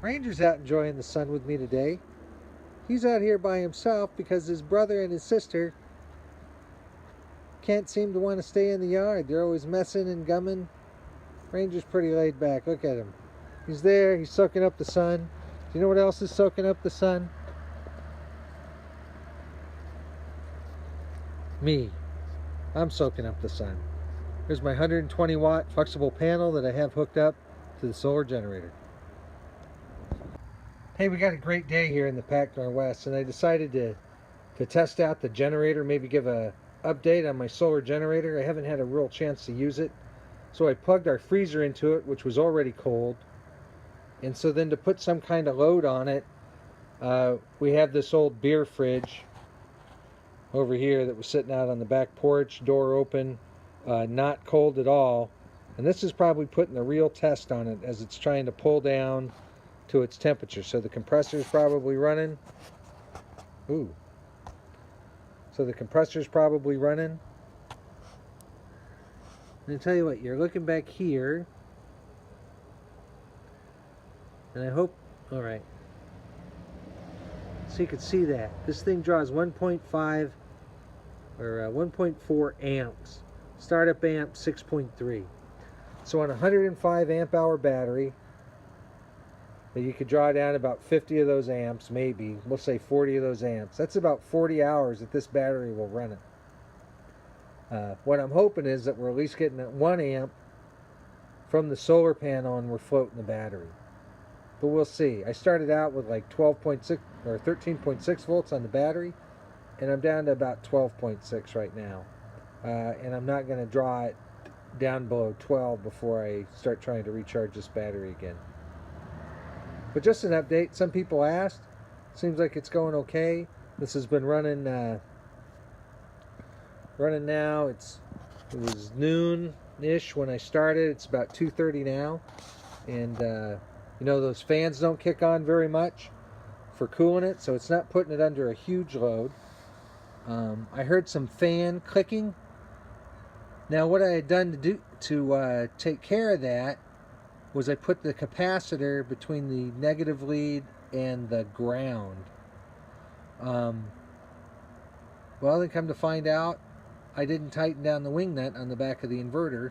Ranger's out enjoying the sun with me today. He's out here by himself because his brother and his sister can't seem to want to stay in the yard. They're always messing and gumming. Ranger's pretty laid back. Look at him. He's there. He's soaking up the sun. Do you know what else is soaking up the sun? Me. I'm soaking up the sun. Here's my 120 watt flexible panel that I have hooked up to the solar generator. Hey, we got a great day here in the Pac Northwest, and I decided to test out the generator, maybe give a update on my solar generator. I haven't had a real chance to use it. So I plugged our freezer into it, which was already cold. And so then to put some kind of load on it, we have this old beer fridge over here that was sitting out on the back porch, door open, not cold at all. And this is probably putting the real test on it as it's trying to pull down to its temperature. So the compressor's probably running. Ooh. So the compressor's probably running. And I tell you what, you're looking back here, and I hope, all right, so you can see that. This thing draws 1.5 or 1.4 amps. Startup amp 6.3. So on a 105 amp hour battery, you could draw down about 50 of those amps, maybe. We'll say 40 of those amps. That's about 40 hours that this battery will run it. What I'm hoping is that we're at least getting that 1 amp from the solar panel and we're floating the battery. But we'll see. I started out with like 12.6 or 13.6 volts on the battery, and I'm down to about 12.6 right now. And I'm not going to draw it down below 12 before I start trying to recharge this battery again. But just an update. Some people asked. Seems like it's going okay. This has been running now. It was noon-ish when I started. It's about 2:30 now. And you know, those fans don't kick on very much for cooling it, so it's not putting it under a huge load. I heard some fan clicking. Now what I had done to take care of that was I put the capacitor between the negative lead and the ground. Well, then come to find out, I didn't tighten down the wing nut on the back of the inverter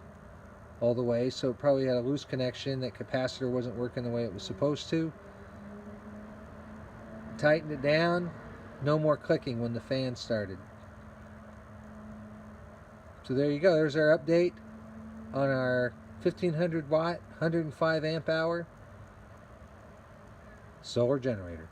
all the way, so it probably had a loose connection. That capacitor wasn't working the way it was supposed to. Tightened it down, no more clicking when the fan started. So there you go, there's our update on our 1500 watt, 105 amp hour solar generator.